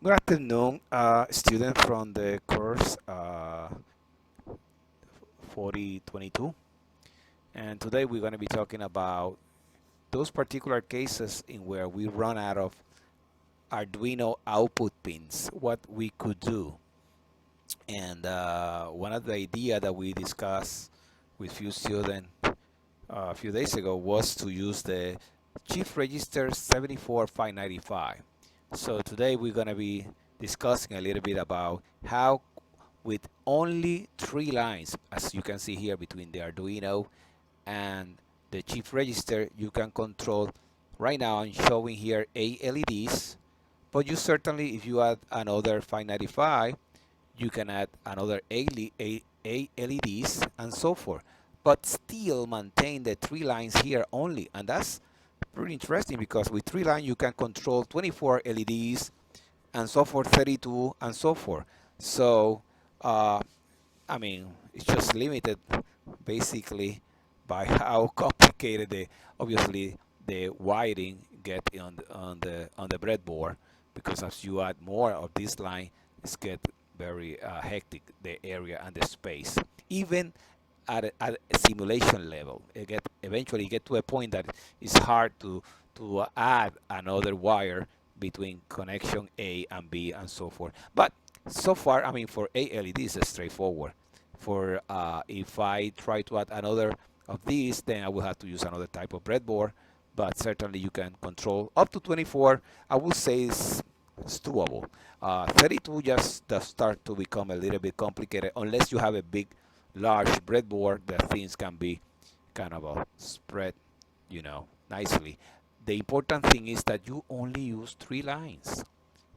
Good afternoon, student from the course 4022. And today we're going to be talking about those particular cases in where we run out of Arduino output pins, what we could do. And one of the idea that we discussed with few students a few days ago was to use the chief register 74HC595. So today we're going to be discussing a little bit about how with only 3 lines, as you can see here between the Arduino and the chief register, you can control. Right now I'm showing here 8 LEDs, but you certainly, if you add another 595, you can add another 8 LEDs and so forth, but still maintain the 3 lines here only. And that's pretty interesting because with 3 lines you can control 24 LEDs and so forth, 32 and so forth. So uh, I mean, it's just limited basically by how complicated the obviously the wiring get on the breadboard, because as you add more of this line, it's get very hectic, the area and the space. Even at a simulation level, it eventually get to a point that it's hard to add another wire between connection A and B and so forth. But so far, I mean, for A LEDs, it's straightforward. For if I try to add another of these, then I will have to use another type of breadboard. But certainly you can control up to 24. I would say it's doable. 32 just does start to become a little bit complicated unless you have a big, large breadboard that things can be kind of spread, nicely. The important thing is that you only use 3 lines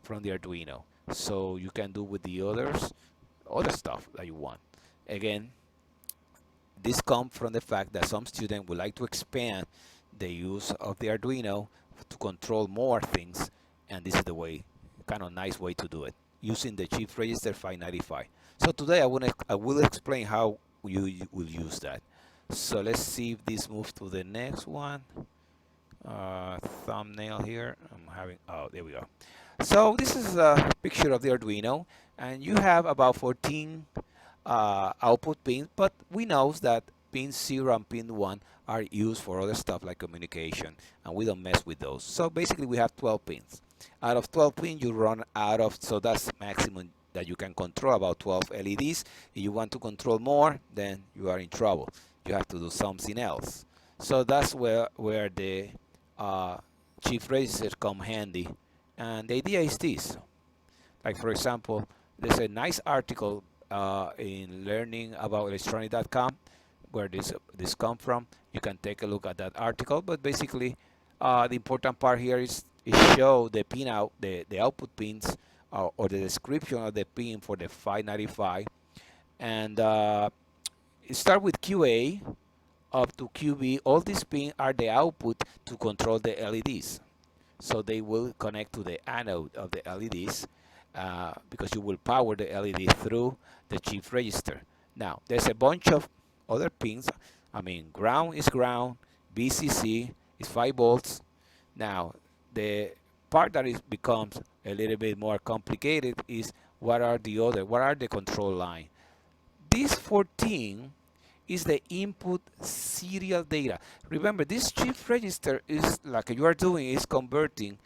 from the Arduino, so you can do with the other stuff that you want. Again, this comes from the fact that some students would like to expand the use of the Arduino to control more things, and this is the way, kind of nice way to do it, using the chief register 595. So today I will explain how you will use that. So let's see if this moves to the next one. Thumbnail here. Oh, there we go. So this is a picture of the Arduino, and you have about 14 output pins, but we know that pin 0 and pin 1 are used for other stuff like communication, and we don't mess with those. So basically we have 12 pins. Out of 12 pins you run out of, so that's maximum that you can control, about 12 LEDs. If you want to control more, then you are in trouble. You have to do something else. So that's where the chief register come handy. And the idea is this. Like for example, there's a nice article in learningabout.electronic.com where this come from. You can take a look at that article, but basically the important part here is show the pin out, the output pins, or the description of the pin for the 595, and it start with QA up to QB. All these pins are the output to control the LEDs, so they will connect to the anode of the LEDs, because you will power the LED through the chief register. Now there's a bunch of other pins. I mean, ground is ground, VCC is 5 volts. Now the part that becomes a little bit more complicated is what are the control line. This 14 is the input serial data. Remember, this chief register is like you are doing is converting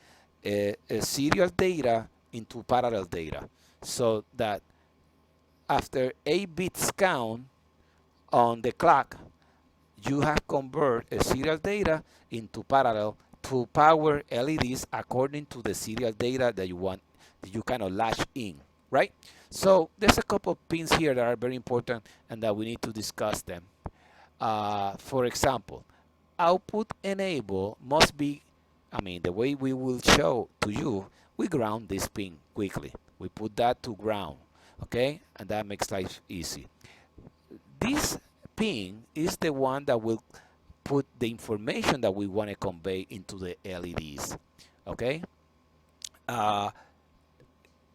a serial data into parallel data, so that after 8 bits count on the clock, you have convert a serial data into parallel to power LEDs according to the serial data that you want, that you kind of latch in, right? So there's a couple of pins here that are very important and that we need to discuss them. For example, output enable must be, I mean, the way we will show to you, we ground this pin quickly. We put that to ground, okay? And that makes life easy. This pin is the one that will put the information that we want to convey into the LEDs, okay?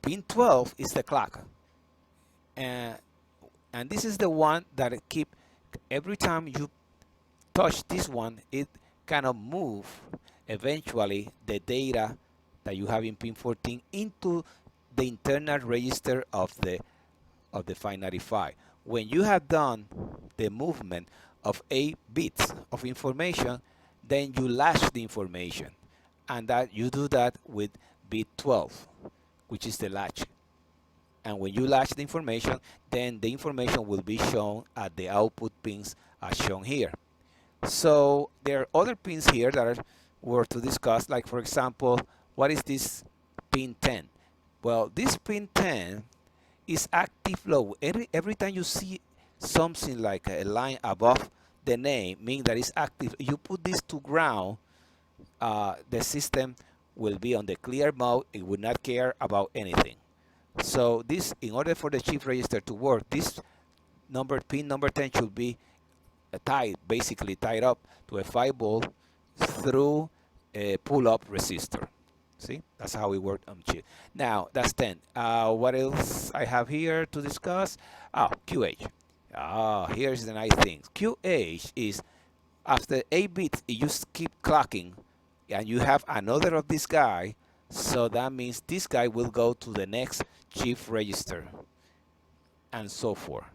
Pin 12 is the clock, and this is the one that keep, every time you touch this one, it kind of move eventually the data that you have in pin 14 into the internal register of the 595. When you have done the movement of 8 bits of information, then you latch the information, and that you do that with bit 12, which is the latch. And when you latch the information, then the information will be shown at the output pins as shown here. So there are other pins here that are worth to discuss, like for example, what is this pin 10? Well, this pin 10 is active low. Every time you see something like a line above the name, meaning that it's active, you put this to ground, the system will be on the clear mode. It will not care about anything. So this, in order for the shift register to work, this pin number 10 should be basically tied up to a 5-volt through a pull-up resistor. See, that's how it worked on chip. Now that's 10. What else I have here to discuss? QH. Here's the nice thing. QH is after 8 bits, you just keep clocking, and you have another of this guy. So that means this guy will go to the next shift register, and so forth.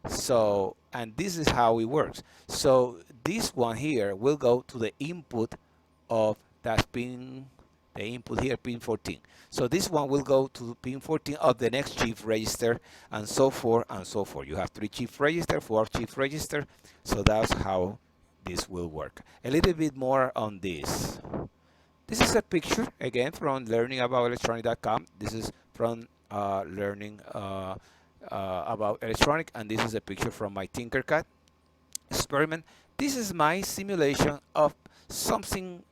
So, and this is how it works. So this one here will go to the input of that pin, the input here, pin 14. So this one will go to pin 14 of the next shift register, and so forth and so forth. You have 3 shift register, 4 shift register. So that's how this will work. A little bit more on this. This is a picture, again, from learningabout-electronic.com. This is from learning about electronic, and this is a picture from my Tinkercad experiment. This is my simulation of something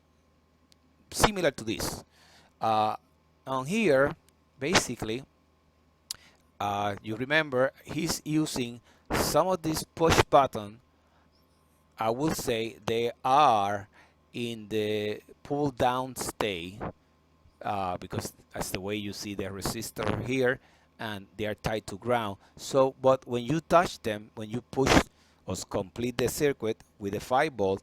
similar to this. On here, basically, you remember he's using some of these push button. I will say they are in the pull down state, because that's the way you see the resistor here, and they are tied to ground. So, but when you touch them, when you push or complete the circuit with a 5-volt,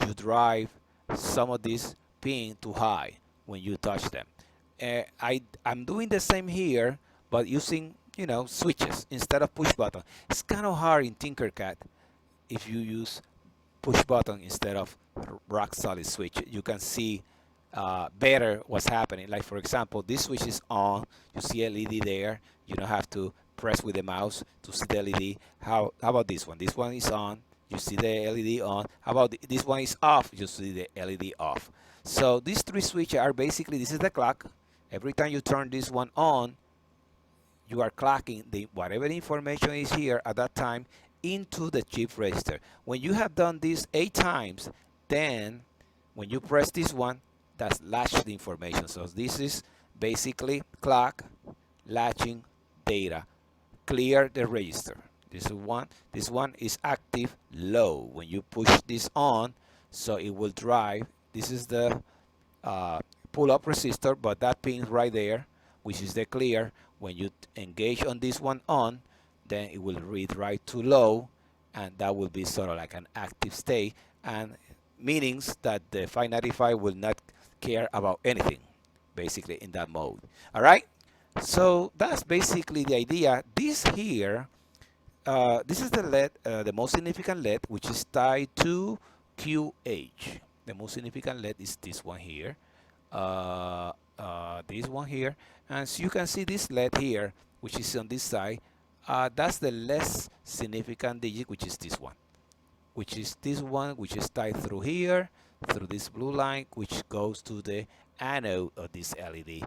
you drive some of these pin to high when you touch them. I'm doing the same here, but using, you know, switches instead of push button. It's kind of hard in Tinkercad if you use push button instead of rock solid switch. You can see better what's happening. Like for example, this switch is on. You see LED there. You don't have to press with the mouse to see the LED. How about this one? This one is on. You see the LED on. How about this one is off? You see the LED off. So these 3 switches are basically, this is the clock. Every time you turn this one on, you are clocking whatever information is here at that time into the shift register. When you have done this 8 times, then when you press this one, that's latch the information. So this is basically clock, latching data, clear the register. This one is active low. When you push this on, so it will drive. This is the pull-up resistor, but that pin right there, which is the clear, when you engage on this one on, then it will read right to low, and that will be sort of like an active state, and meanings that the 595 will not care about anything, basically, in that mode. All right, so that's basically the idea. This here, this is the LED, the most significant LED, which is tied to QH. The most significant LED is this one here, this one here, and so you can see this LED here, which is on this side. That's the less significant digit, which is this one, which is tied through here, through this blue line, which goes to the anode of this LED,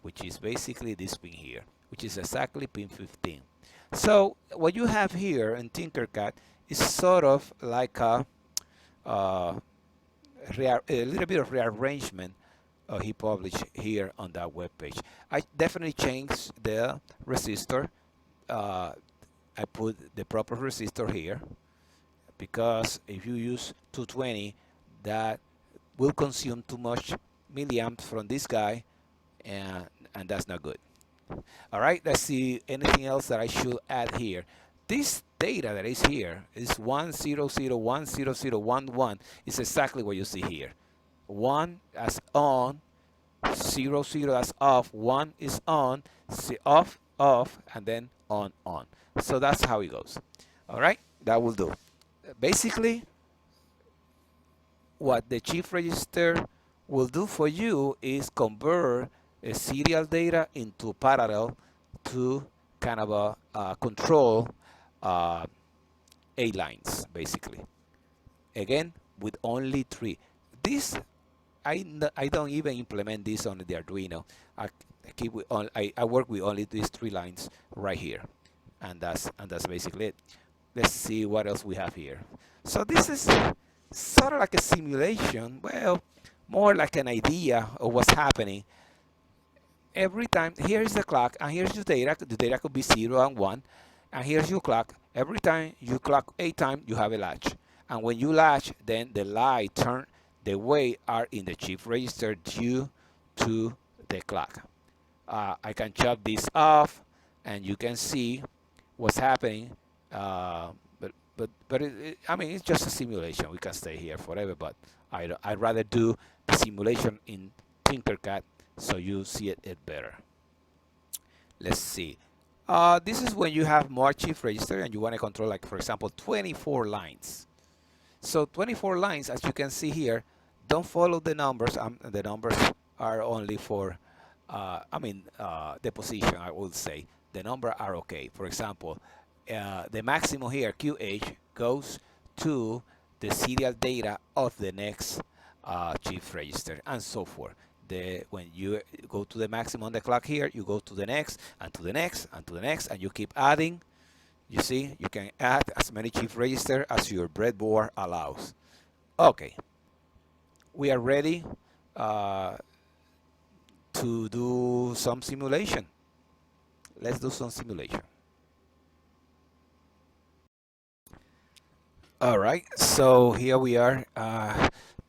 which is basically this pin here, which is exactly pin 15. So what you have here in Tinkercad is sort of like a little bit of rearrangement he published here on that web page. I definitely changed the resistor. I put the proper resistor here, because if you use 220, that will consume too much milliamps from this guy, and that's not good. All right, let's see anything else that I should add here. This data that is here is 100100111 is exactly what you see here. 1 as on, 0 0, that's off, 1 is on, off off, and then on. So that's how it goes. All right, that will do. Basically, what the chief register will do for you is convert a serial data into parallel to kind of a control uh, A lines, basically. Again, with only 3. This I don't even implement this on the Arduino. I keep with I work with only these 3 lines right here, and that's basically it. Let's see what else we have here. So this is sort of like a simulation. Well, more like an idea of what's happening. Every time, here is the clock, and here's your data. The data could be 0 and 1, and here's your clock. Every time you clock 8 times, you have a latch. And when you latch, then the light turn the way are in the chief register due to the clock. I can chop this off, and you can see what's happening. I mean, it's just a simulation. We can stay here forever, but I'd rather do the simulation in Tinkercad so you see it better. Let's see. This is when you have more chief register and you want to control, like, for example, 24 lines. So 24 lines, as you can see here, don't follow the numbers. The numbers are only for, the position, I would say. The numbers are okay. For example, the maximum here, QH, goes to the serial data of the next chief register, and so forth. When you go to the maximum on the clock here, you go to the next, and to the next, and to the next, and you keep adding. You see, you can add as many chief register as your breadboard allows. Okay, we are ready to do some simulation. Let's do some simulation. All right, so here we are,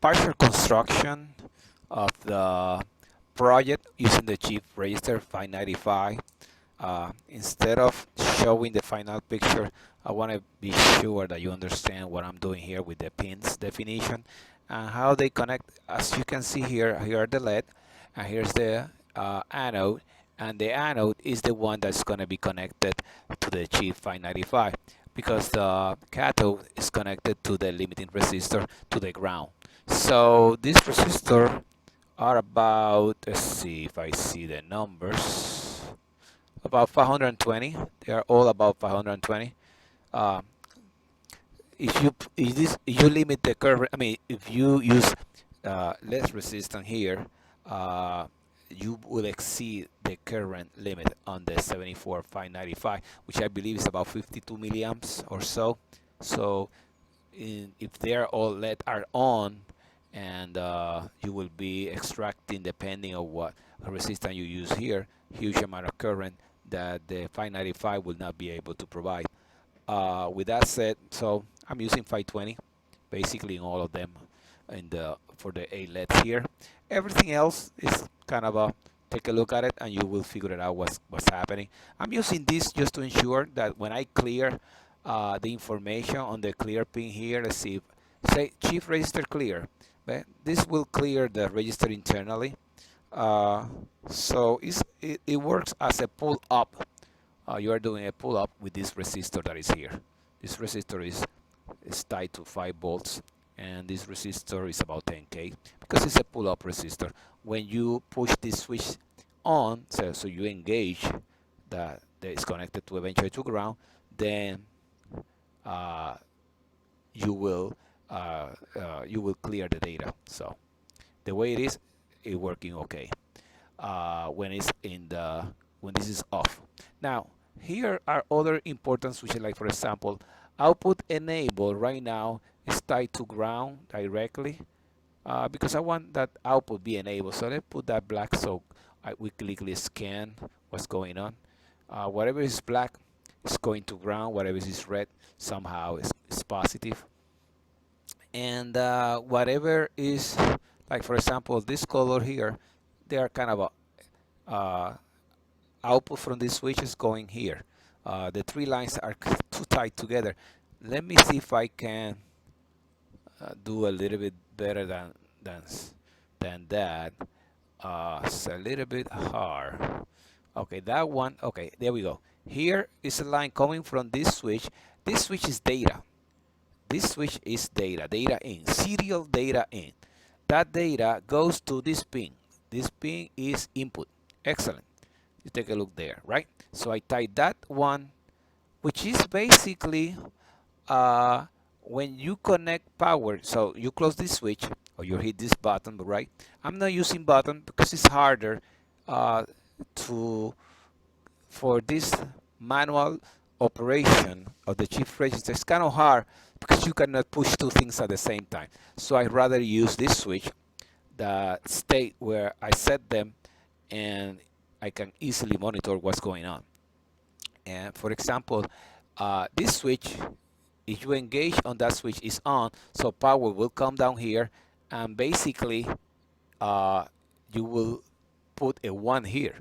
partial construction of the project using the chief register 595. Instead of showing the final picture, I want to be sure that you understand what I'm doing here with the pins definition and how they connect. As you can see here, here are the LED, and here's the anode, and the anode is the one that's going to be connected to the chief 595, because the cathode is connected to the limiting resistor to the ground. So these resistors are about, let's see if I see the numbers, about 520. They are all about 520. If you limit the current, I mean, if you use less resistance here, you will exceed the current limit on the 74/595, which I believe is about 52 milliamps or so. So if they're all LED are on, and you will be extracting, depending on what resistance you use here, huge amount of current that the 595 will not be able to provide. With that said, so I'm using 520 basically in all of them for the 8 LEDs here. Everything else is kind of take a look at it and you will figure it out what's happening. I'm using this just to ensure that when I clear the information on the clear pin here, let's see, say chief register clear, but this will clear the register internally. So it works as a pull up. You are doing a pull up with this resistor that is here. This resistor is tied to 5 volts, and this resistor is about 10K because it's a pull up resistor. When you push this switch on, so you engage that is connected to eventually to ground, then you will clear the data. So the way it is, it's working okay when it's when this is off. Now here are other important switches, like for example, output enable right now is tied to ground directly because I want that output be enabled. So let's put that black so we quickly scan what's going on. Whatever is black is going to ground, whatever is red somehow is positive. And whatever is, like for example, this color here, they are kind of output from this switch is going here. The 3 lines are too tight together. Let me see if I can do a little bit better than that. It's a little bit hard. Okay, that one. Okay, there we go. Here is a line coming from this switch. This switch is data. This switch is data. Data in. Serial data in. That data goes to this pin. This pin is input. Excellent. You take a look there, right? So I type that one, which is basically uh, when you connect power. So you close this switch or you hit this button, right? I'm not using button because it's harder uh, to for this manual operation of the shift register. It's kind of hard because you cannot push two things at the same time. So I'd rather use this switch, the state where I set them, and I can easily monitor what's going on. And for example, this switch, if you engage on that switch, is on, so power will come down here, and basically you will put a 1 here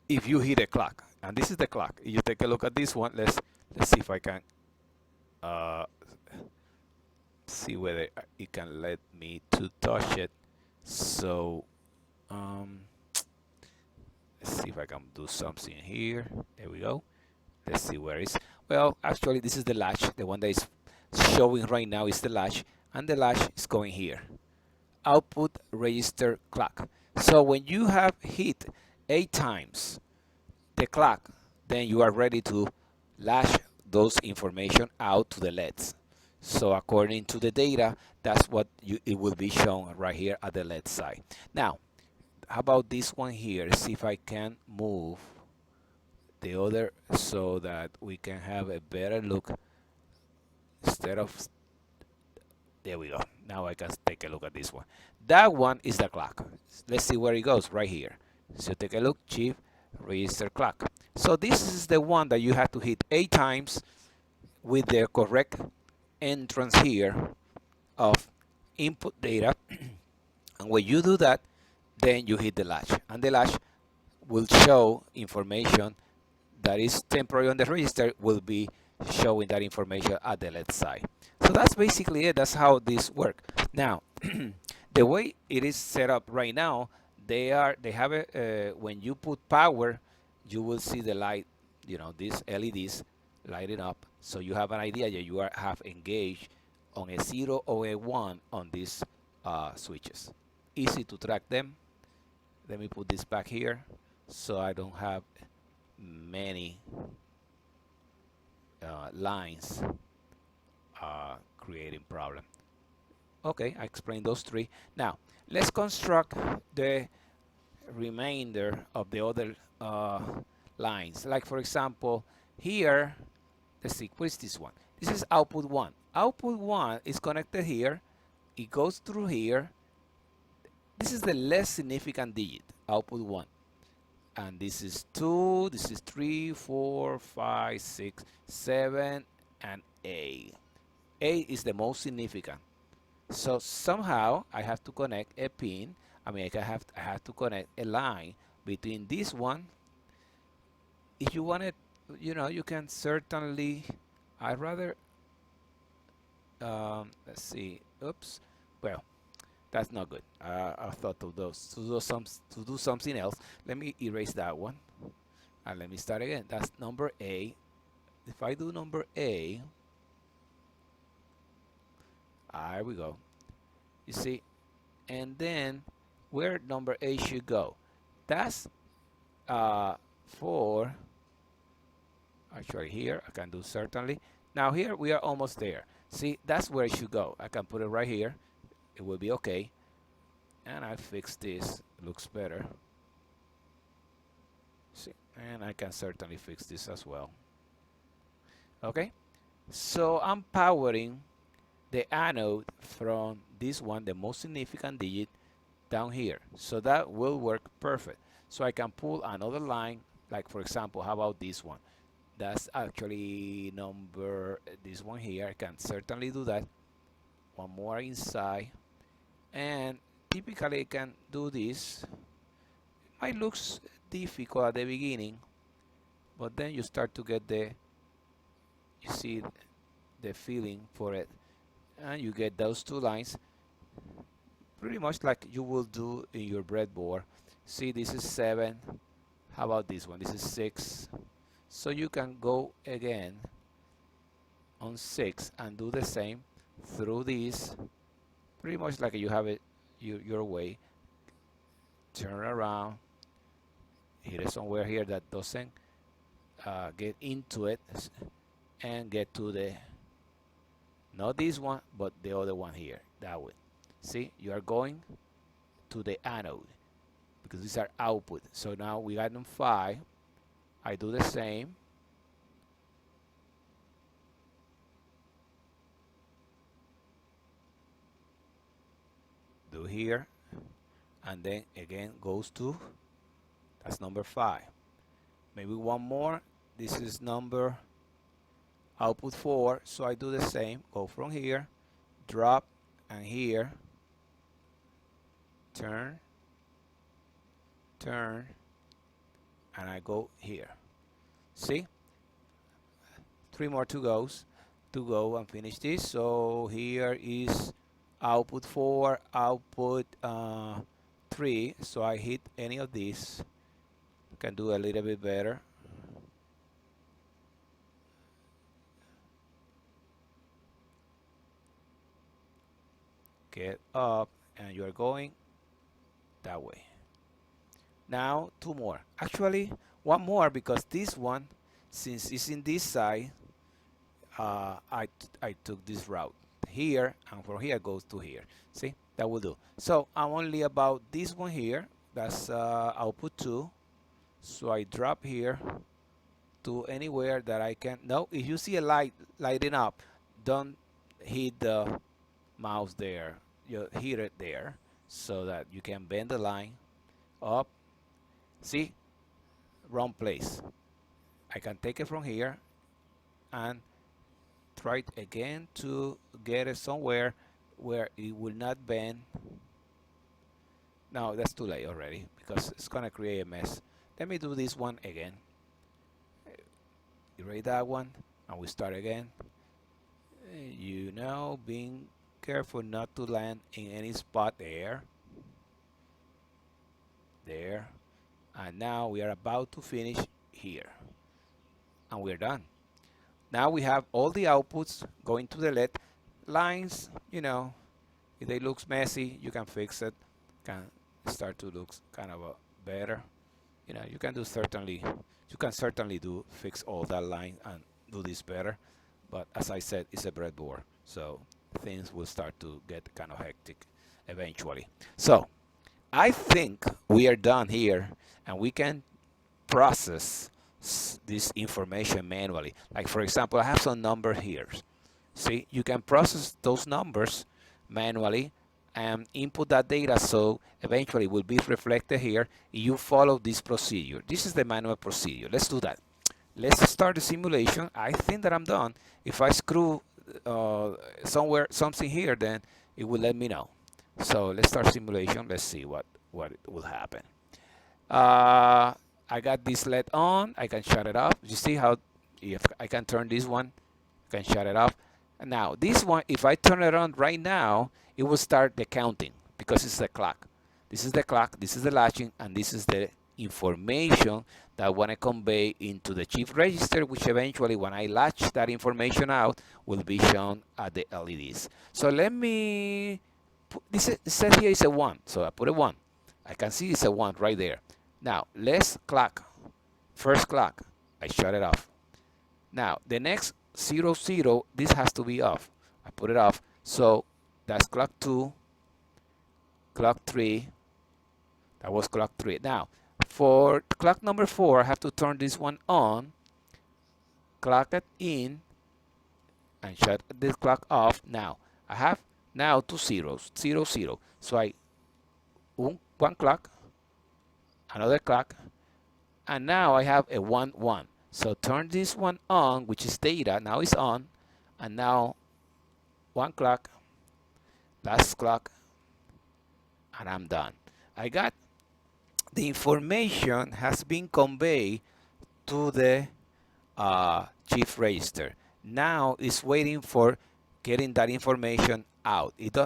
if you hit a clock. And this is the clock. You take a look at this one. Let's see if I can see whether it can let me to touch it. So let's see if I can do something here. There we go. Let's see where it's. Well, actually, this is the latch. The one that is showing right now is the latch, and the latch is going here. Output register clock. So when you have hit 8 times the clock, then you are ready to latch those information out to the LEDs. So according to the data, that's what it will be shown right here at the LED side. Now, how about this one here? See if I can move the other so that we can have a better look instead of. There we go. Now I can take a look at this one. That one is the clock. Let's see where it goes right here. So take a look, shift register clock. So this is the one that you have to hit 8 times with the correct entrance here of input data. And when you do that, then you hit the latch, and the latch will show information that is temporary on the register, will be showing that information at the LED side. So that's basically it. That's how this works. Now, the way it is set up right now, they have a when you put power, you will see the light, these LEDs lighting up. So you have an idea that you have engaged on a 0 or a 1 on these switches. Easy to track them. Let me put this back here so I don't have many lines creating problem. Okay, I explained those 3. Now let's construct the remainder of the other lines. Like for example, here, let's see, what is this one? This is output 1. Output 1 is connected here. It goes through here. This is the less significant digit, output 1. And this is 2, this is 3, 4, 5, 6, 7, and 8. 8 is the most significant. So somehow I have to connect a pin. I have to connect a line between this one. If you want it, you can certainly. I'd rather. Let's see. Oops. Well, that's not good. I thought of those to do something else. Let me erase that one, and let me start again. That's number A. If I do number A, there we go. You see, and then where number A should go? That's for. Actually, here I can do certainly. Now here we are almost there. See, that's where it should go. I can put it right here. It will be okay. And I fix this. Looks better. See, and I can certainly fix this as well. Okay, so I'm powering the anode from this one, the most significant digit, down here. So that will work perfect. So I can pull another line, like for example, how about this one? That's actually this one here. I can certainly do that. One more inside. And typically I can do this. It might look difficult at the beginning, but then you start to get you see the feeling for it, and you get those 2 lines pretty much like you will do in your breadboard. See, this is 7. How about this one? This is 6. So you can go again on 6 and do the same through this, pretty much like you have it your way. Turn around, hit it somewhere here that doesn't get into it, and get to the, not this one, but the other one here, that way. See, you are going to the anode because these are output. So now we got them 5. I do the same. Do here, and then again goes to, that's number 5. Maybe one more. This is number output 4. So I do the same. Go from here, drop, and here, turn, and I go here. See, 3 more to go and finish this. So here is output 4, output 3. So I hit any of these. Can do a little bit better. Get up, and you are going that way. Now 2 more. Actually, 1 more, because this one, since it's in this side, I took this route here, and from here goes to here. See, that will do. So I'm only about this one here. That's output 2. So I drop here to anywhere that I can. No, if you see a light lighting up, don't hit the mouse there. You hit it there so that you can bend the line up. See, wrong place. I can take it from here and try it again to get it somewhere where it will not bend. No, that's too late already because it's gonna create a mess. Let me do this one again. Erase that one, and we start again. You know, being careful not to land in any spot there. There. And now we are about to finish here. And we're done. Now we have all the outputs going to the LED lines. You know, if they look messy, you can fix it. Can start to look kind of better. You know, you can certainly do fix all that line and do this better. But as I said, it's a breadboard, so things will start to get kind of hectic eventually. So I think we are done here, and we can process this information manually. Like, for example, I have some numbers here. See, you can process those numbers manually and input that data, so eventually will be reflected here. You follow this procedure. This is the manual procedure. Let's do that. Let's start the simulation. I think that I'm done. If I screw something here, then it will let me know. So let's start simulation. Let's see what will happen. I got this LED on. I can shut it off. You see how if I can turn this one, I can shut it off. And now this one, if I turn it on right now, it will start the counting because it's the clock. This is the clock, this is the latching, and this is the information that I want to convey into the chip register, which eventually, when I latch that information out, will be shown at the LEDs. So let me put, this says here is a 1, so I put a 1. I can see it's a 1 right there. Now let's clock. First clock, I shut it off. Now the next 0, 0, this has to be off. I put it off. So that's clock 2, clock 3. That was clock 3. Now for clock number 4, I have to turn this one on, clock it in, and shut this clock off. Now I have now 2 zeros, 0, 0. So I one clock, another clock, and now I have a 1, 1. So turn this one on, which is data. Now it's on, and now 1 clock, last clock, and I'm done. I got the information has been conveyed to the chip register. Now it's waiting for getting that information out. It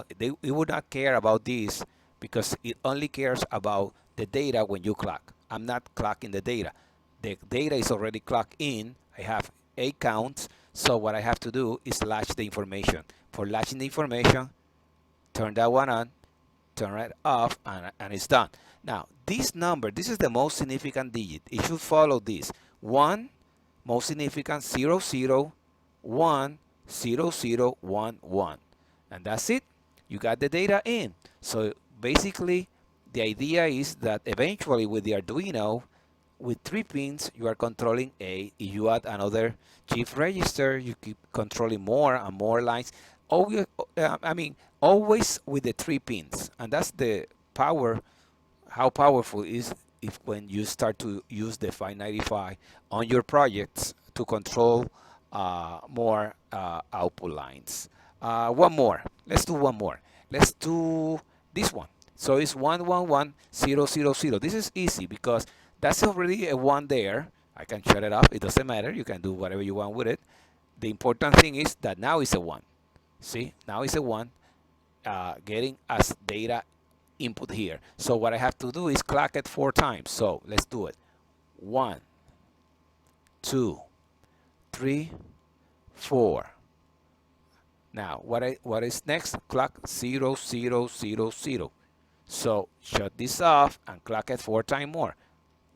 would not care about this because it only cares about the data when you clock. I'm not clocking the data. The data is already clocked in. I have 8 counts. So what I have to do is latch the information. For latching the information, turn that one on, turn it off, and it's done. Now, this number, this is the most significant digit. It should follow this. 1, most significant, 0, 0, 1, 0, 0, 1, 1. And that's it. You got the data in. So basically, the idea is that eventually with the Arduino, with 3 pins, you are controlling if you add another shift register, you keep controlling more and more lines. Always, always with the 3 pins. And that's the power, how powerful is if when you start to use the 595 on your projects to control more output lines. One more. Let's do one more. Let's do this one. So it's 1, 1, 1, 0, 0, 0. This is easy because that's already a 1 there. I can shut it off. It doesn't matter. You can do whatever you want with it. The important thing is that now it's a 1. See, now it's a 1 getting as data input here. So what I have to do is clock it 4 times. So let's do it. 1, 2, 3, 4. Now what is next? Clock 0, 0, 0, 0. So shut this off and clock it 4 times more.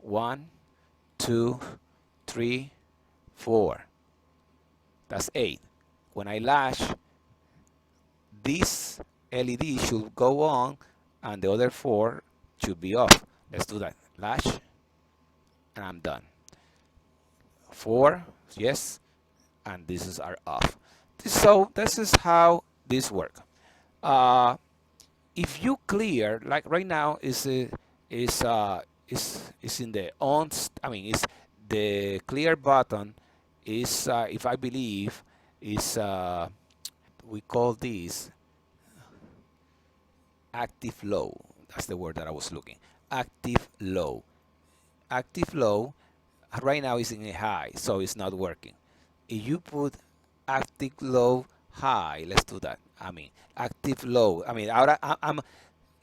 1, 2, 3, 4. That's 8. When I latch, this LED should go on and the other 4 should be off. Let's do that. Latch, and I'm done. 4, yes, and this is our off. So this is how this works. If you clear, like right now, is in the on. Is the clear button is if I believe is we call this active low. That's the word that I was looking. Active low. Active low right now is in a high, so it's not working. If you put active low high, let's do that. Active low. Ahora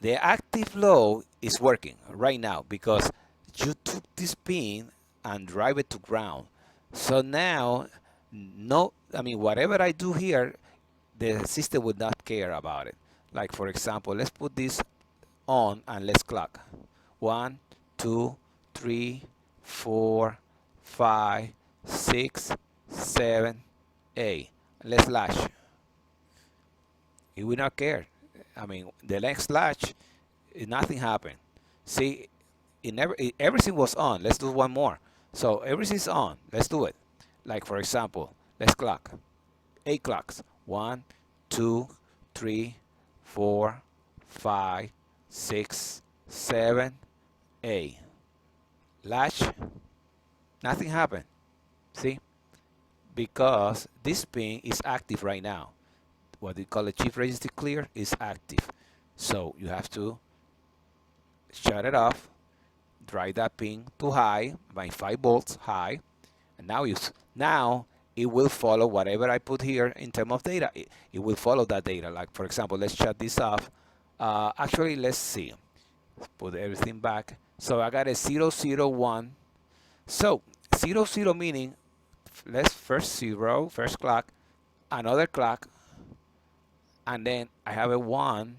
the active low is working right now because you took this pin and drive it to ground. So now, whatever I do here, the system would not care about it. Like for example, let's put this on and let's clock. 1, 2, 3, 4, 5, 6, 7, 8. Let's latch. It will not care. The next latch, nothing happened. See, everything was on. Let's do one more. So everything's on. Let's do it. Like for example, let's clock. 8 clocks. 1, 2, 3, 4, 5, 6, 7, 8. Latch. Nothing happened. See? Because this pin is active right now. What we call a shift register clear is active. So you have to shut it off, drive that pin to high, by 5 volts high, and now it will follow whatever I put here in terms of data. It will follow that data. Like for example, let's shut this off. Actually, let's see. Put everything back. So I got a 0, 0, 1. So 0, 0 meaning let's first 0, first clock, another clock, and then I have a 1.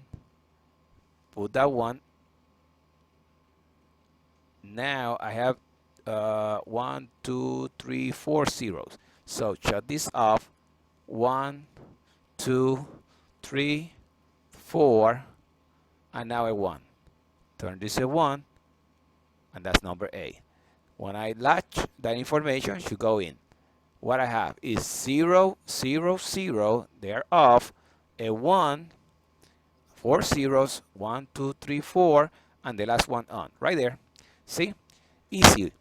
Put that 1. Now I have 1, 2, 3, 4 zeros. So shut this off. 1, 2, 3, 4, and now a 1. Turn this a 1, and that's number 8. When I latch, that information should go in. What I have is 0, 0, 0. They're off. A 1, 4 zeros, 1, 2, 3, 4, and the last one on. Right there. See? Easy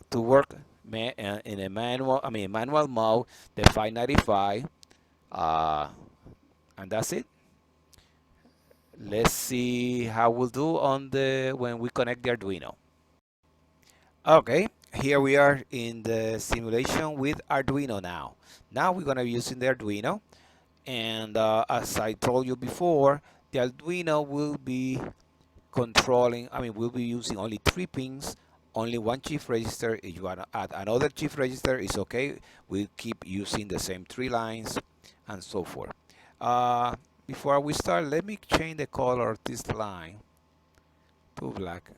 to work in a manual mode, the 595, and that's it. Let's see how we'll do on when we connect the Arduino. Okay, here we are in the simulation with Arduino now. Now we're going to be using the Arduino. And as I told you before, the Arduino will be controlling, we'll be using only 3 pins, only 1 shift register. If you want to add another shift register, it's okay. We'll keep using the same 3 lines and so forth. Before we start, let me change the color of this line to black,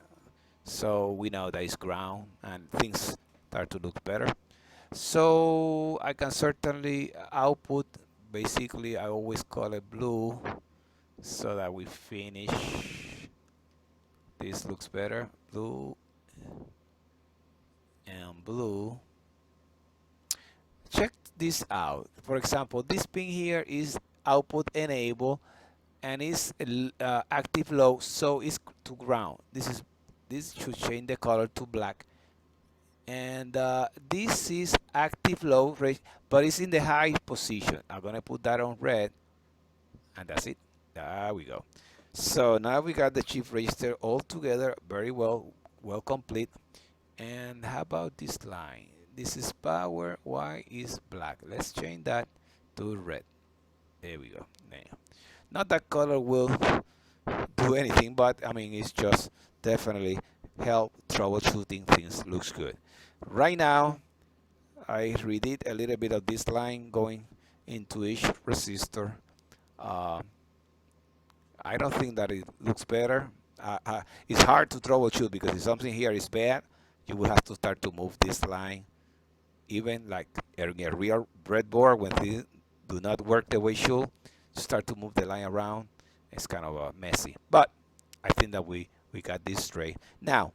so we know that it's ground and things start to look better. So I can certainly output, basically I always call it blue, so that we finish. This looks better, blue and blue. Check this out. For example, this pin here is output enable and is active low, so it's to ground. This should change the color to black. And this is active low, but it's in the high position. I'm gonna put that on red, and that's it. There we go. So now we got the shift register all together, very well complete. And how about this line? This is power, Y is black. Let's change that to red. There we go. Now, not that color will do anything, but it's just definitely help troubleshooting things. Looks good. Right now, I redid a little bit of this line going into each resistor. I don't think that it looks better. It's hard to troubleshoot because if something here is bad, you will have to start to move this line. Even like in a real breadboard, when things do not work the way it should, start to move the line around. It's kind of messy. But I think that we got this straight. Now,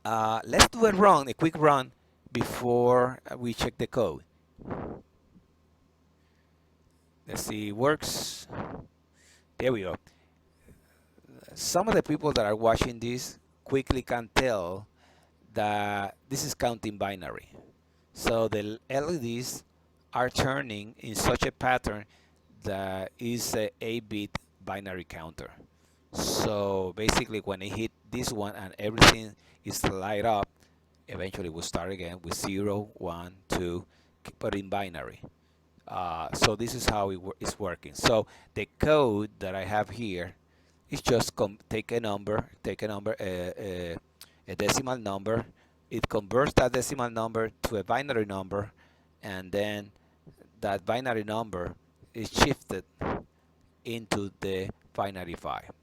let's do a quick run before we check the code. Let's see, it works. There we go. Some of the people that are watching this quickly can tell that this is counting binary. So the LEDs are turning in such a pattern that is a 8-bit binary counter. So basically when I hit this one and everything is light up, eventually we'll start again with 0, 1, 2, but in binary. So this is how it's working. So the code that I have here is just take a decimal number. It converts that decimal number to a binary number, and then that binary number is shifted into the binary file.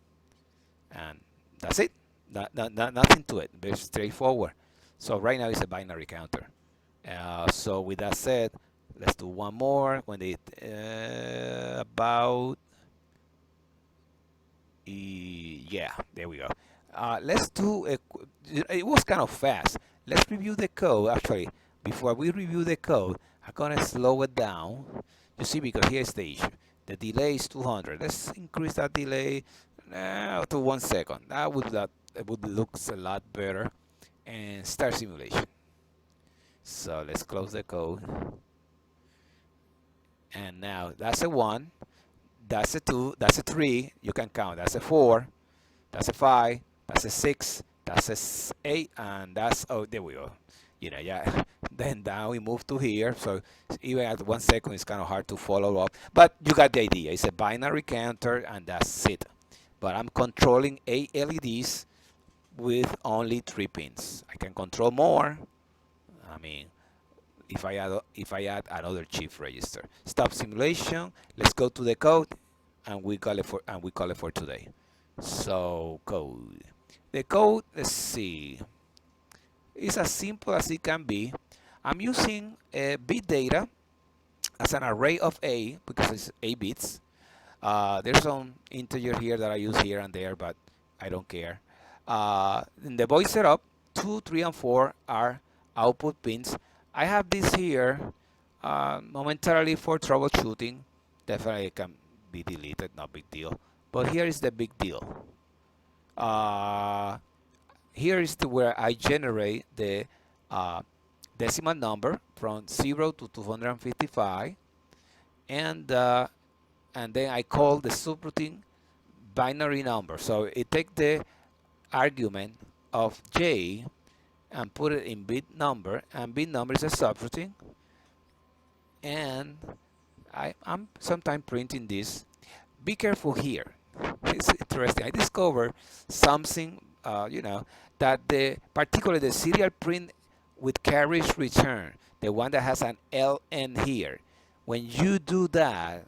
And that's it. Nothing to it. Very straightforward. So right now it's a binary counter. So with that said, let's do one more. When they yeah, there we go. Let's do it was kind of fast. Let's review the code. Actually, before we review the code, I'm gonna slow it down. You see, because here's the issue. The delay is 200. Let's increase that delay to 1 second. That would look a lot better. And start simulation. So let's close the code. And now that's a 1, that's a 2, that's a 3. You can count. That's a 4, that's a 5, that's a 6, that's a 8, and that's, oh, there we go. Yeah. Then now we move to here. So even at 1 second, it's kind of hard to follow up. But you got the idea. It's a binary counter, and that's it. But I'm controlling 8 LEDs with only 3 pins. I can control more. If I add another shift register. Stop simulation. Let's go to the code, and we call it for today. So code. The code, let's see, is as simple as it can be. I'm using bit data as an array of A because it's 8 bits. There's some integer here that I use here and there, but I don't care. In the voice setup, 2, 3, and 4 are output pins. I have this here momentarily for troubleshooting. Definitely it can be deleted, no big deal. But here is the big deal. Here is where I generate the decimal number from 0 to 255, and then I call the subroutine binary number. So it takes the argument of J and put it in bit number, and bit number is a subroutine, and I'm sometimes printing this. Be careful here. It's interesting. I discovered something, that particularly the serial print with carriage return, the one that has an LN here. When you do that,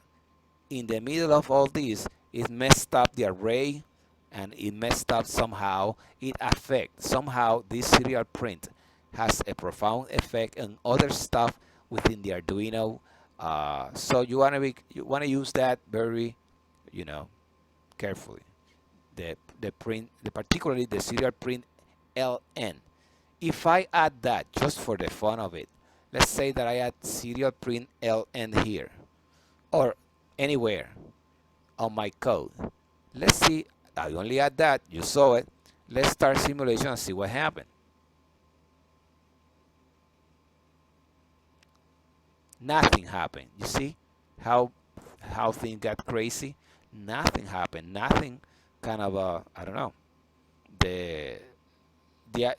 in the middle of all this, it messed up the array, and it messed up somehow. It affects somehow this serial print has a profound effect on other stuff within the Arduino. So you want to use that very, you know, carefully. Particularly the serial print LN. If I add that just for the fun of it, let's say that I add serial print LN here or anywhere on my code. Let's see, I only add that, you saw it. Let's start simulation and see what happened. Nothing happened. You see how things got crazy? Nothing happened. Nothing kind of I don't know.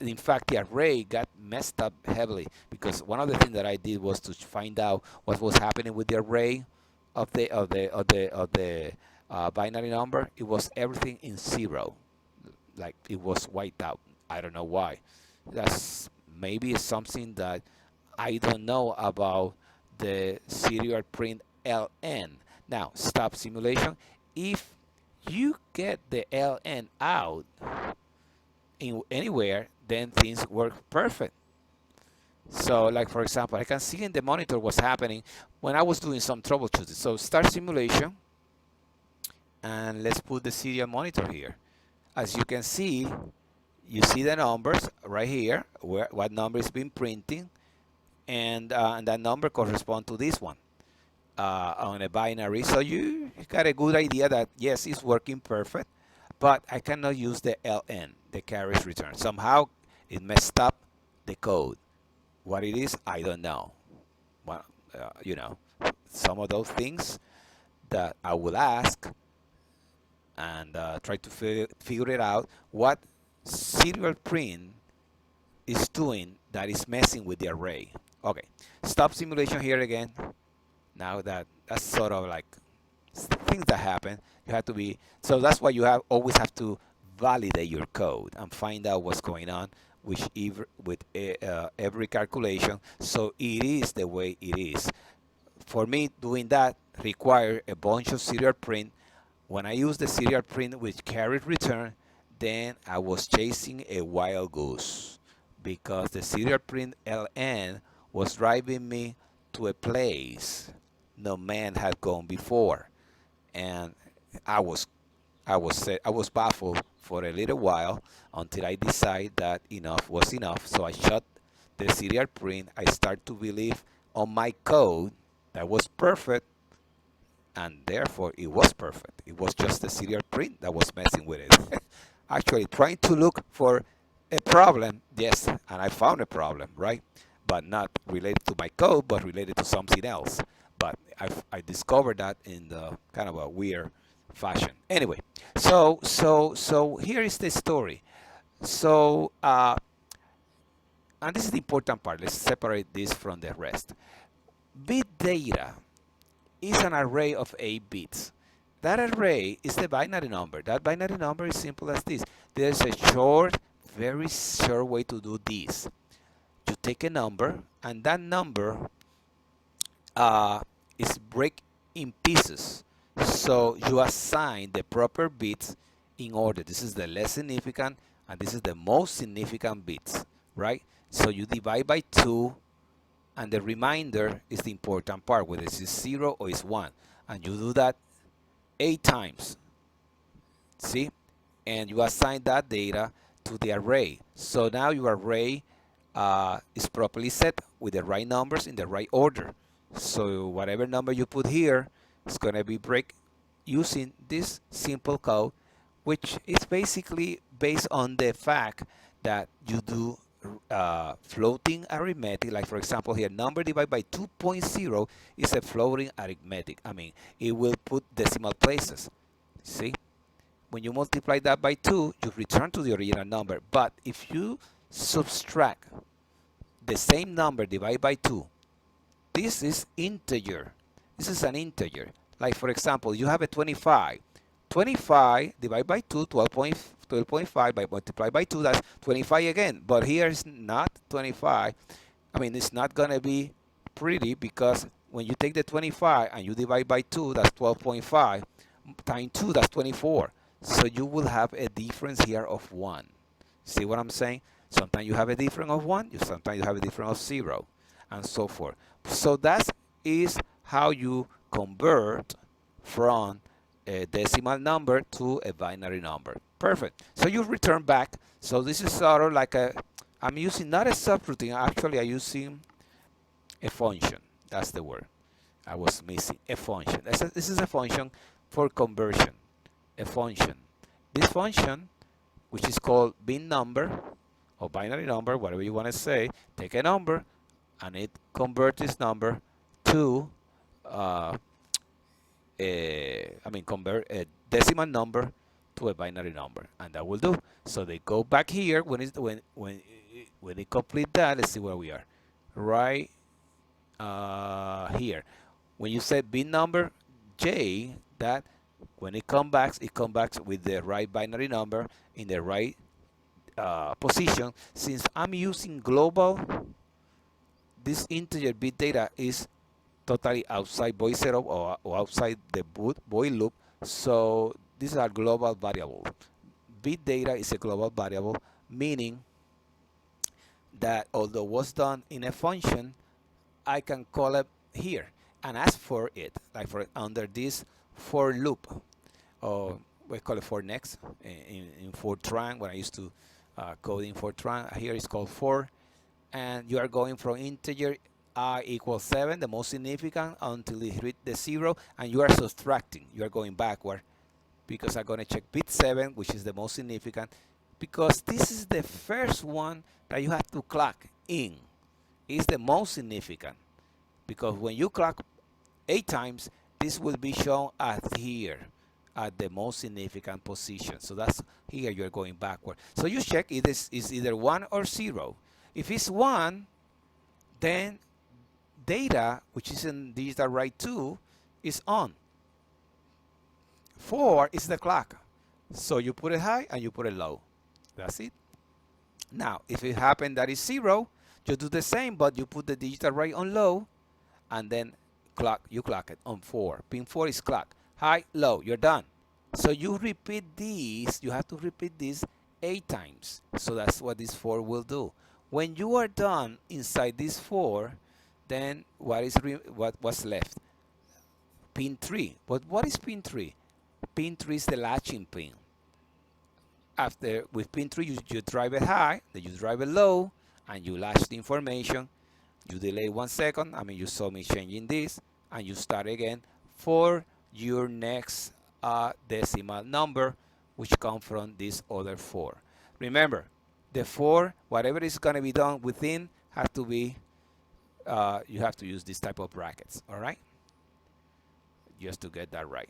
In fact, the array got messed up heavily because one of the things that I did was to find out what was happening with the array of the binary number. It was everything in 0, like it was wiped out. I don't know why. That's maybe something that I don't know about the serial print LN. Now stop simulation. If you get the LN out in anywhere, then things work perfect. So like for example, I can see in the monitor what's happening when I was doing some troubleshooting. So start simulation, and let's put the serial monitor here. As you can see, you see the numbers right here, what number is being printing, and that number corresponds to this one on a binary. So you got a good idea that yes, it's working perfect, but I cannot use the LN, the carriage return. Somehow it messed up the code. What it is, I don't know. Well, some of those things that I will ask and try to figure it out. What serial print is doing that is messing with the array. Okay, stop simulation here again. Now that's sort of like things that happen. You have to be, so that's why you always have to validate your code and find out what's going on with every calculation, so it is the way it is. For me, doing that requires a bunch of serial print. When I use the serial print with carriage return, then I was chasing a wild goose because the serial print LN was driving me to a place no man had gone before, and I was baffled for a little while until I decided that enough was enough. So I shut the serial print. I start to believe on my code that was perfect, and therefore it was perfect. It was just the serial print that was messing with it. Actually, trying to look for a problem, yes, and I found a problem, right? But not related to my code, but related to something else. But I discovered that in the kind of a weird fashion. Anyway, so here is the story. So and this is the important part. Let's separate this from the rest. Bit data is an array of 8 bits. That array is the binary number. That binary number is simple as this. There's a very short way to do this. You take a number, and that number is break in pieces. So you assign the proper bits in order. This is the less significant, and this is the most significant bits, right? So you divide by 2, and the remainder is the important part, whether it's 0 or it's 1. And you do that 8 times. See? And you assign that data to the array. So now your array is properly set with the right numbers in the right order. So whatever number you put here is going to be break using this simple code, which is basically based on the fact that you do floating arithmetic. Like for example here, number divided by 2.0 is a floating arithmetic. I mean, it will put decimal places. See? When you multiply that by 2, you return to the original number. But if you subtract the same number divided by 2, this is integer. This is an integer. Like for example, you have a 25. 25 divided by 2, 12.5 by multiplied by 2, that's 25 again. But here it's not 25. I mean, it's not going to be pretty because when you take the 25 and you divide by 2, that's 12.5 times 2, that's 24. So you will have a difference here of 1. See what I'm saying? Sometimes you have a difference of 1, sometimes you have a difference of 0, and so forth. So that is how you convert from a decimal number to a binary number. Perfect. So you return back. So this is sort of like I'm using not a subroutine, actually I'm using a function. That's the word I was missing, a function. This is a function for conversion, a function. This function, which is called bin number or binary number, whatever you want to say, take a number and it converts this number to convert a decimal number to a binary number, and that will do. So they go back here when they complete that. Let's see where we are. Right here. When you say bin number J, that when it comes back with the right binary number in the right position. Since I'm using global, this integer bit data is totally outside void setup or outside the void loop. So these are global variable. Bit data is a global variable, meaning that although was done in a function, I can call it here and ask for it, like for under this for loop, or we call it for next in Fortran. When I used to code in Fortran, here it's called for, and you are going from integer I equals 7, the most significant, until it hit the 0, and you are subtracting. You are going backward because I'm going to check bit 7, which is the most significant, because this is the first one that you have to clock in. It's the most significant, because when you clock 8 times, this will be shown at here at the most significant position. So that's here you're going backward. So you check it is either 1 or 0. If it's 1, then data, which is in digital write 2, is on. 4 is the clock. So you put it high and you put it low. That's it. Now, if it happened that is 0, you do the same, but you put the digital write on low, and then you clock it on 4. Pin 4 is clock. High, low, you're done. So you repeat these, you have to repeat this 8 times. So that's what this 4 will do. When you are done inside this 4, then what's left? Pin 3. But what is pin 3? Pin 3 is the latching pin. After with pin 3, you drive it high, then you drive it low, and you latch the information. You delay 1 second. You saw me changing this, and you start again for your next decimal number, which comes from this other 4. Remember, the 4, whatever is going to be done within, has to be you have to use this type of brackets. All right, just to get that right,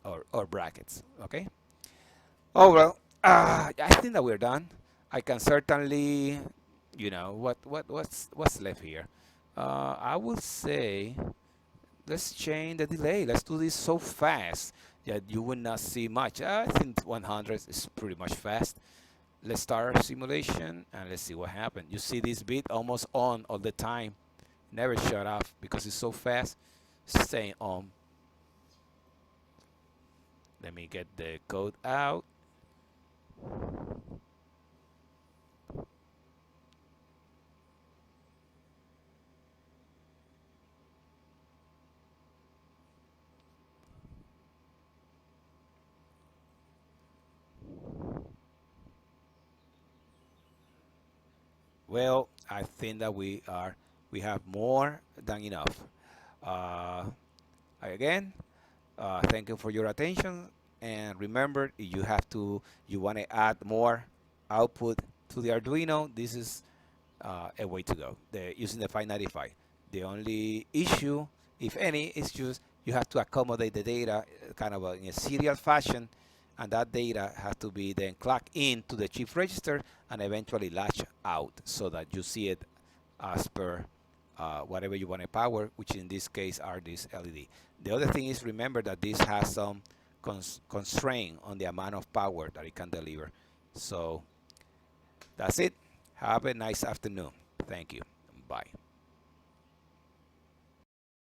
or brackets. Okay. Oh well, I think that we're done. I can certainly, what's left here. I will say, let's change the delay. Let's do this so fast that you will not see much. I think 100 is pretty much fast. Let's start our simulation and let's see what happens. You see this bit almost on all the time. Never shut off because it's so fast. Staying on. Let me get the code out. Well, I think that we have more than enough. Again, thank you for your attention, and remember, if you want to add more output to the Arduino, this is a way to go. Using the 595. The only issue, if any, is just you have to accommodate the data kind of in a serial fashion, and that data has to be then clocked in to the chip register and eventually latch out so that you see it as per whatever you want to power, which in this case are this LED. The other thing is, remember that this has some constraint on the amount of power that it can deliver. So that's it. Have a nice afternoon. Thank you. Bye.